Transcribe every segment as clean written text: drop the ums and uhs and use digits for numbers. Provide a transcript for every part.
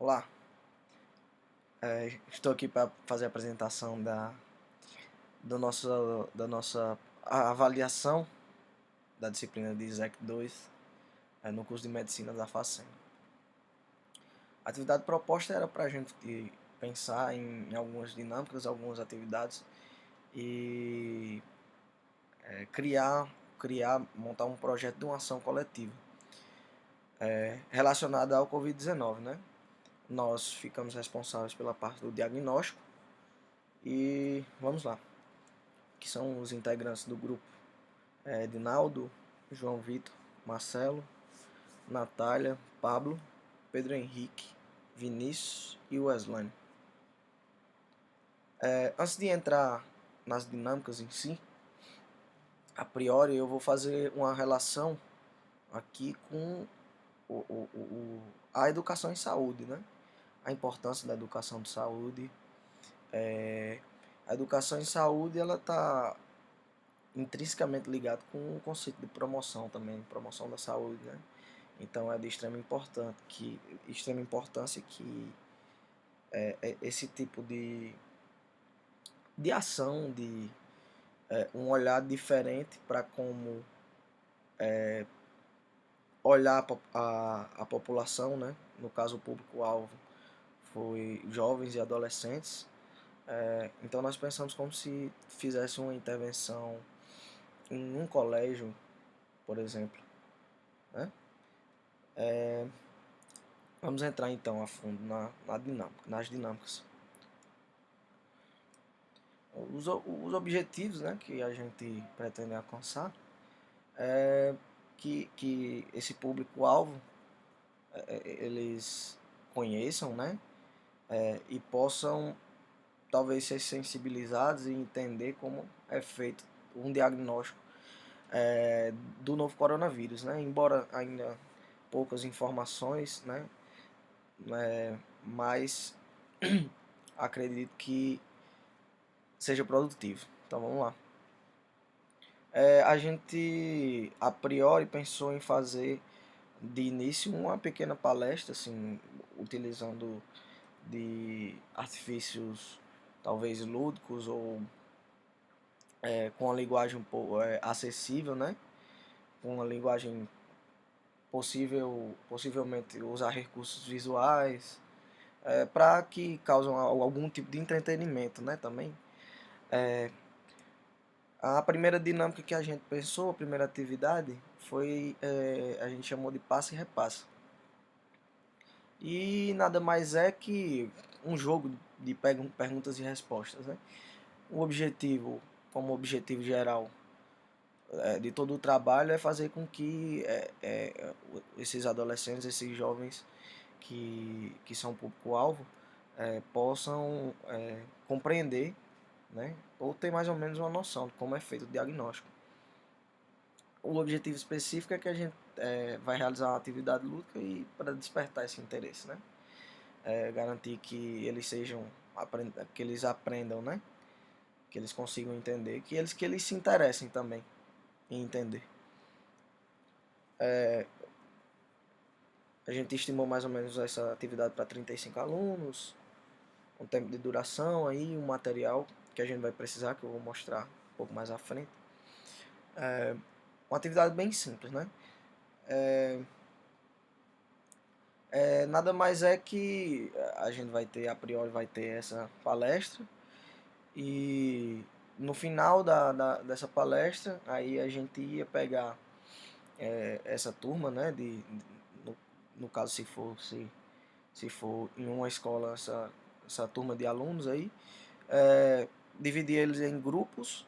Olá, estou aqui para fazer a apresentação da nossa avaliação da disciplina de ISEC 2 no curso de Medicina da FACEM. A atividade proposta era para a gente pensar em algumas dinâmicas, algumas atividades e montar um projeto de uma ação coletiva relacionada ao Covid-19, né? Nós ficamos responsáveis pela parte do diagnóstico e vamos lá, que são os integrantes do grupo: Edinaldo, João Vitor, Marcelo, Natália, Pablo, Pedro Henrique, Vinícius e Weslane. Antes de entrar nas dinâmicas em si, a priori eu vou fazer uma relação aqui com a educação em saúde, né? A importância da educação de saúde. A educação em saúde ela está intrinsecamente ligada com o conceito de promoção também, promoção da saúde, né? Então é de extrema importância que esse tipo de ação, um olhar diferente para como olhar a população, né? No caso o público-alvo foi jovens e adolescentes. Então nós pensamos como se fizesse uma intervenção em um colégio, por exemplo, né? Vamos entrar então a fundo nas dinâmicas. Os objetivos, né, que a gente pretende alcançar é que esse público-alvo eles conheçam, né, e possam talvez ser sensibilizados e entender como é feito um diagnóstico do novo coronavírus, né, embora ainda poucas informações, né, mas acredito que seja produtivo. Então vamos lá. A gente a priori pensou em fazer de início uma pequena palestra, assim, utilizando de artifícios talvez lúdicos ou com uma linguagem um pouco acessível, né? Com uma linguagem possivelmente usar recursos visuais, para que causam algum tipo de entretenimento, né? Também. A primeira dinâmica que a gente pensou, a primeira atividade, foi, a gente chamou de passe e repasse. E nada mais é que um jogo de perguntas e respostas, né? O objetivo, como objetivo geral de todo o trabalho, é fazer com que esses adolescentes, esses jovens que são público-alvo, possam compreender, né? Ou ter mais ou menos uma noção de como é feito o diagnóstico. O objetivo específico é que a gente vai realizar uma atividade lúdica e para despertar esse interesse, né? Garantir que eles que eles aprendam, né? Que eles consigam entender, que eles se interessem também em entender. A gente estimou mais ou menos essa atividade para 35 alunos, um tempo de duração aí, um material que a gente vai precisar, que eu vou mostrar um pouco mais à frente. Uma atividade bem simples, né? Nada mais é que a gente vai ter, a priori, vai ter essa palestra e no final dessa palestra, aí a gente ia pegar essa turma, né, no caso se for em uma escola, essa turma de alunos aí, dividir eles em grupos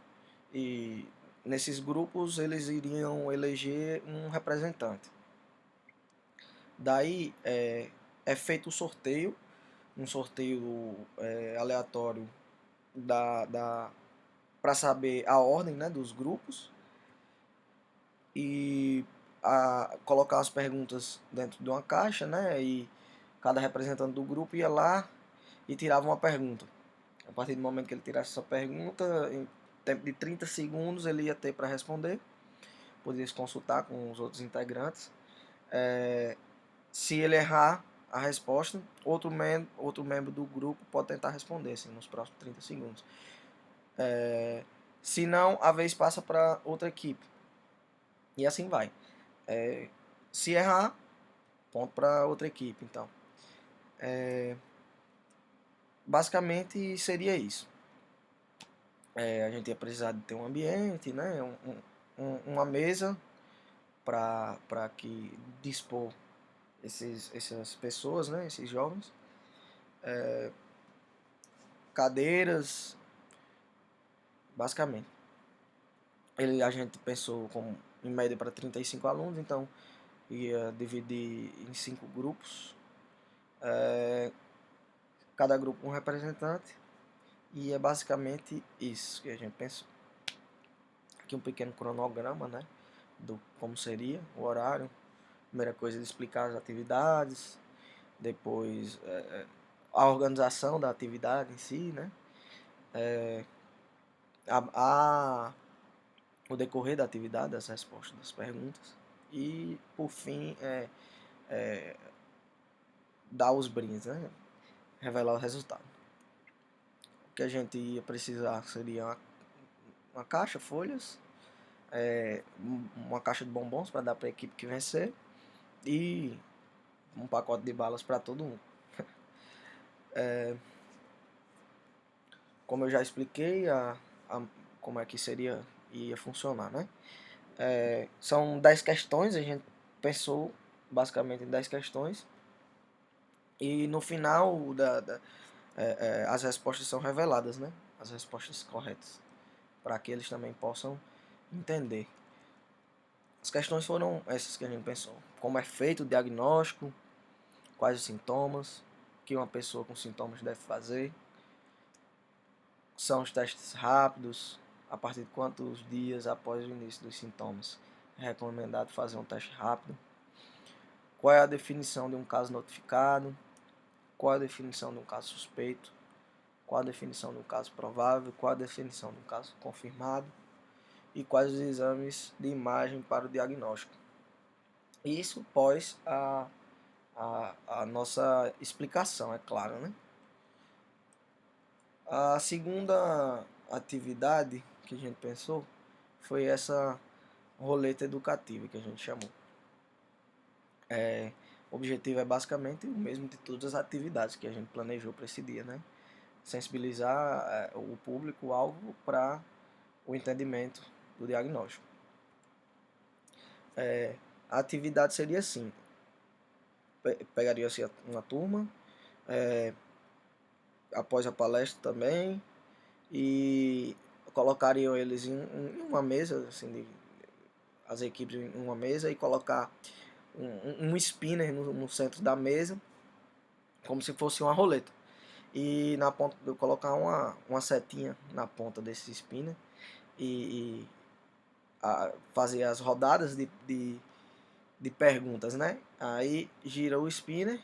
e nesses grupos eles iriam eleger um representante. Daí é feito o sorteio, um sorteio aleatório para saber a ordem, né, dos grupos e colocar as perguntas dentro de uma caixa, né, e cada representante do grupo ia lá e tirava uma pergunta. A partir do momento que ele tirasse essa pergunta, em tempo de 30 segundos ele ia ter para responder, poderia se consultar com os outros integrantes. Se ele errar a resposta, outro membro do grupo pode tentar responder assim, nos próximos 30 segundos. Se não, a vez passa para outra equipe. E assim vai. Se errar, ponto para outra equipe. Então, basicamente seria isso. A gente ia precisar de ter um ambiente, né? Uma mesa para que dispor essas pessoas, né? Esses jovens. Cadeiras, basicamente. A gente pensou como em média para 35 alunos, então ia dividir em 5 grupos. Cada grupo um representante. E é basicamente isso que a gente pensou. Aqui um pequeno cronograma, né? Do como seria o horário. Primeira coisa é explicar as atividades. Depois a organização da atividade em si, né? O decorrer da atividade, das respostas das perguntas. E por fim dar os brindes, né? Revelar o resultado. O que a gente ia precisar seria uma caixa, folhas, uma caixa de bombons para dar para a equipe que vencer e um pacote de balas para todo mundo. Como eu já expliquei, como é que ia funcionar, né? São 10 questões, a gente pensou basicamente em 10 questões e no final as respostas são reveladas, né? As respostas corretas, para que eles também possam entender. As questões foram essas que a gente pensou. Como é feito o diagnóstico, quais os sintomas, o que uma pessoa com sintomas deve fazer, são os testes rápidos, a partir de quantos dias após o início dos sintomas é recomendado fazer um teste rápido, qual é a definição de um caso notificado, qual é a definição de um caso suspeito, qual a definição de um caso provável, qual a definição de um caso confirmado e quais os exames de imagem para o diagnóstico. Isso pós a nossa explicação, é claro, né? A segunda atividade que a gente pensou foi essa roleta educativa que a gente chamou. O objetivo é basicamente o mesmo de todas as atividades que a gente planejou para esse dia, né? Sensibilizar o público-alvo para o entendimento do diagnóstico. A atividade seria assim: pegaria-se uma turma, após a palestra também, e colocariam eles em uma mesa, assim, as equipes em uma mesa, e colocar um spinner no centro da mesa, como se fosse uma roleta. E na ponta, eu colocar uma setinha na ponta desse spinner e fazer as rodadas de perguntas, né? Aí gira o spinner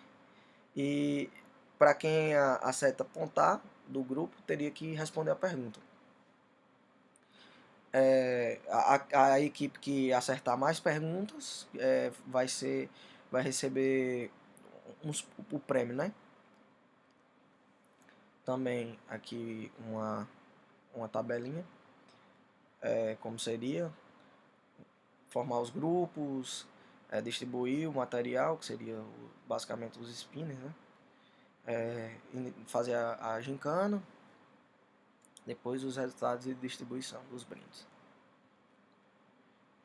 e para quem a seta apontar do grupo teria que responder a pergunta. A equipe que acertar mais perguntas vai receber o prêmio, né? Também aqui uma tabelinha, como seria formar os grupos, distribuir o material, que seria basicamente os spinners, né? Fazer a gincana, depois os resultados e distribuição dos brindes.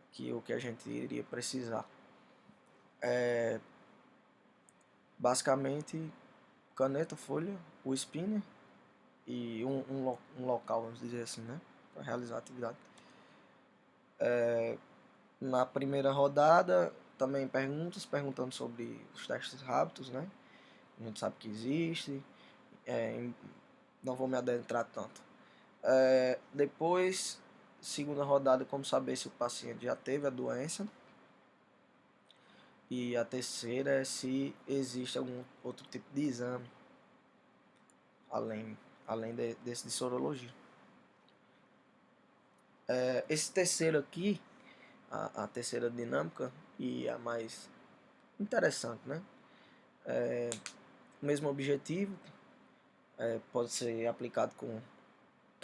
Aqui o que a gente iria precisar basicamente caneta, folha, o spinner e um local, vamos dizer assim, né, para realizar a atividade. Na primeira rodada também perguntando sobre os testes rápidos, né? A gente sabe que existe, não vou me adentrar tanto. Depois, segunda rodada, como saber se o paciente já teve a doença. E a terceira é se existe algum outro tipo de exame além desse de sorologia. Esse terceiro aqui, a terceira dinâmica e a mais interessante, né? O mesmo objetivo pode ser aplicado com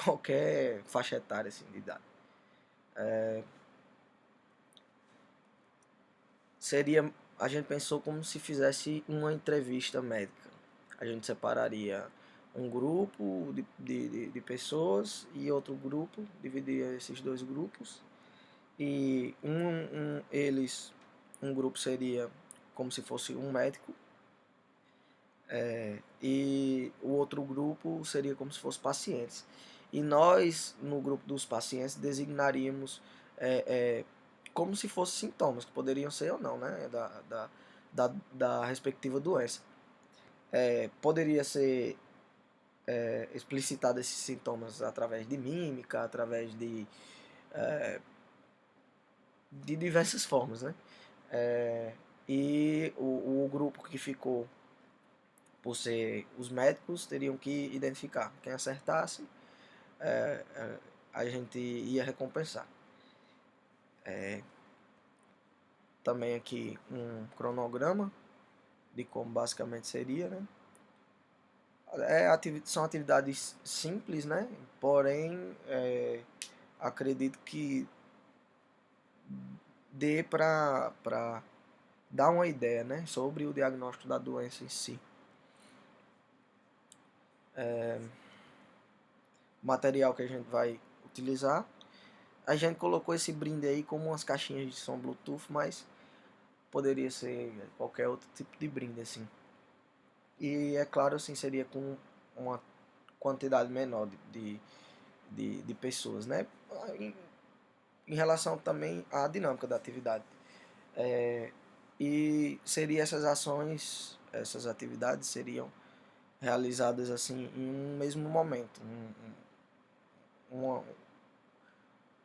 qualquer faixa etária assim, de idade. A gente pensou como se fizesse uma entrevista médica. A gente separaria um grupo de pessoas e outro grupo, dividia esses dois grupos. E um grupo seria como se fosse um médico, e o outro grupo seria como se fosse pacientes. E nós, no grupo dos pacientes, designaríamos como se fossem sintomas, que poderiam ser ou não, né, da respectiva doença. Poderia ser explicitado esses sintomas através de mímica, através de diversas formas, né? E o grupo que ficou, por ser os médicos, teriam que identificar. Quem acertasse, a gente ia recompensar. Também aqui um cronograma de como basicamente seria, né? São atividades simples, né? Porém, acredito que dê para dar uma ideia, né, sobre o diagnóstico da doença em si. Material que a gente vai utilizar. A gente colocou esse brinde aí como umas caixinhas de som Bluetooth, mas poderia ser qualquer outro tipo de brinde, assim. E é claro, assim, seria com uma quantidade menor de pessoas, né? Em relação também à dinâmica da atividade. E seria essas atividades seriam realizadas assim em um mesmo momento.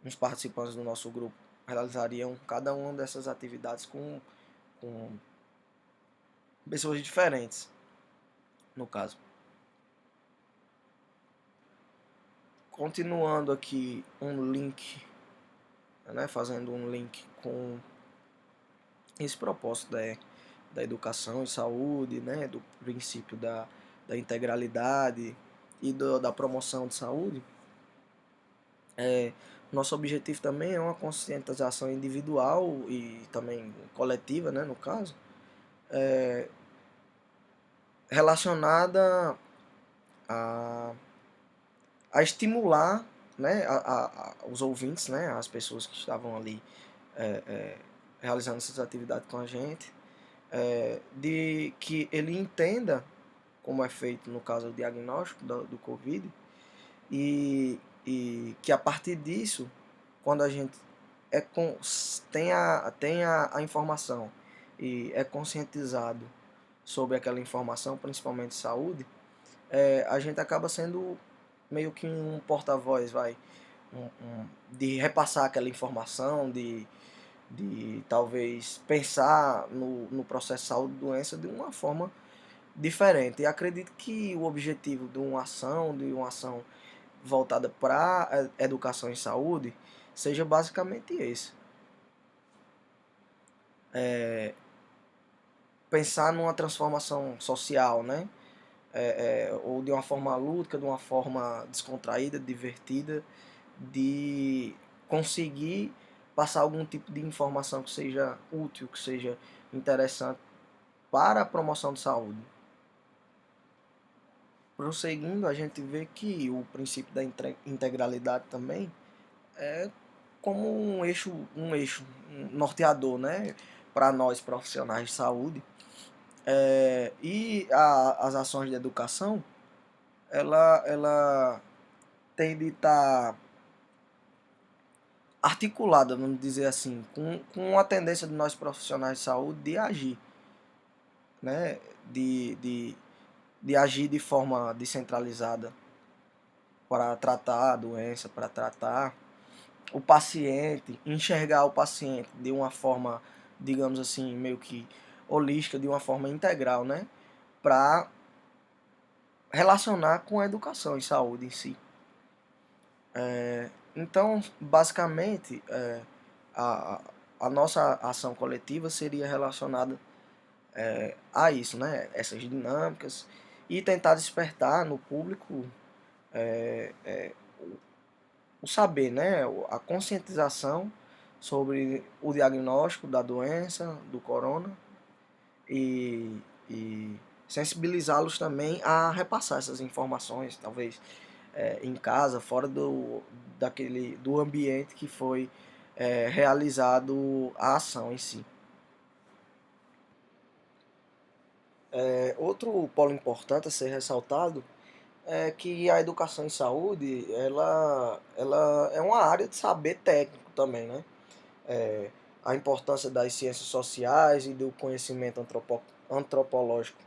Uns participantes do nosso grupo realizariam cada uma dessas atividades com pessoas diferentes, no caso. Continuando aqui um link, né, fazendo um link com esse propósito da educação e saúde, né, do princípio da integralidade e da promoção de saúde. Nosso objetivo também é uma conscientização individual e também coletiva, né, no caso, relacionada a estimular, né, os ouvintes, né, as pessoas que estavam ali realizando essas atividades com a gente, de que ele entenda como é feito, no caso, o diagnóstico do Covid, e que a partir disso, quando a gente tem a informação e é conscientizado sobre aquela informação, principalmente saúde, a gente acaba sendo meio que um porta-voz, de repassar aquela informação, de talvez pensar no processo de saúde e doença de uma forma diferente. E acredito que o objetivo de uma ação voltada para educação e saúde seja basicamente esse. Pensar numa transformação social, né? Ou de uma forma lúdica, de uma forma descontraída, divertida, de conseguir passar algum tipo de informação que seja útil, que seja interessante para a promoção de saúde. Prosseguindo, a gente vê que o princípio da integralidade também é como um eixo norteador, né, para nós profissionais de saúde. As ações de educação, ela tem de estar articulada, vamos dizer assim, com a tendência de nós profissionais de saúde de agir, né, de agir de forma descentralizada para tratar a doença, para tratar o paciente, enxergar o paciente de uma forma, digamos assim, meio que holística, de uma forma integral, né, para relacionar com a educação e saúde em si. Então, basicamente, a, a nossa ação coletiva seria relacionada a isso, né? Essas dinâmicas e tentar despertar no público é, é, o saber, né? A conscientização sobre o diagnóstico da doença, do corona e, e sensibilizá-los também a repassar essas informações, talvez em casa, fora do ambiente que foi realizado a ação em si. Outro polo importante a ser ressaltado é que a educação em saúde ela é uma área de saber técnico também, né? É, a importância das ciências sociais e do conhecimento antropológico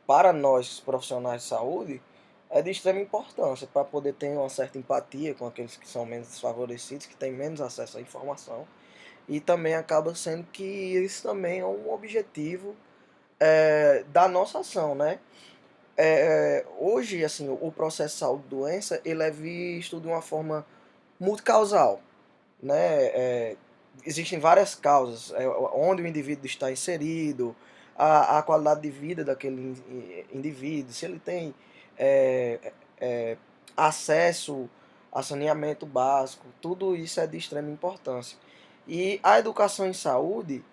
para nós profissionais de saúde é de extrema importância para poder ter uma certa empatia com aqueles que são menos desfavorecidos, que têm menos acesso à informação, e também acaba sendo que isso também é um objetivo da nossa ação, né? Hoje, assim, o processo de saúde-doença ele é visto de uma forma multicausal, né? Existem várias causas, onde o indivíduo está inserido, a qualidade de vida daquele indivíduo, se ele tem é, é, acesso a saneamento básico, tudo isso é de extrema importância. E a educação em saúde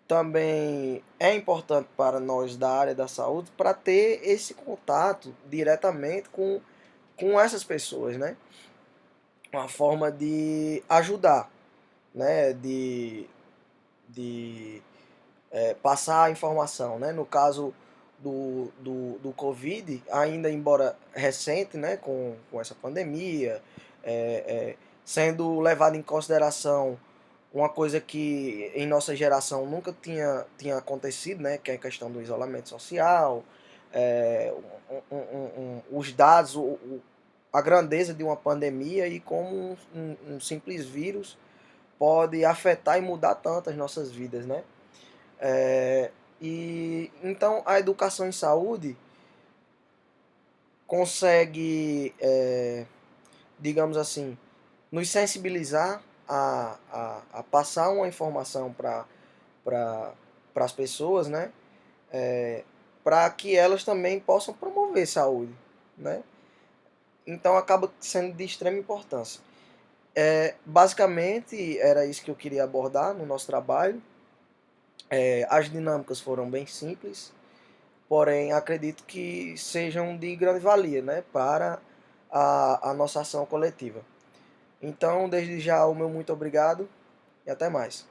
também é importante para nós da área da saúde para ter esse contato diretamente com essas pessoas, né? Uma forma de ajudar, né? De passar a informação, né? No caso do Covid, ainda embora recente, né? Com essa pandemia, sendo levado em consideração uma coisa que em nossa geração nunca tinha acontecido, né? Que é a questão do isolamento social, é, os dados, a grandeza de uma pandemia e como um simples vírus pode afetar e mudar tanto as nossas vidas, né? E então a educação em saúde consegue, digamos assim, nos sensibilizar a passar uma informação para as pessoas, né? Para que elas também possam promover saúde, né? Então acaba sendo de extrema importância. Basicamente era isso que eu queria abordar no nosso trabalho. As dinâmicas foram bem simples, porém acredito que sejam de grande valia, né, para a nossa ação coletiva. Então, desde já, o meu muito obrigado e até mais.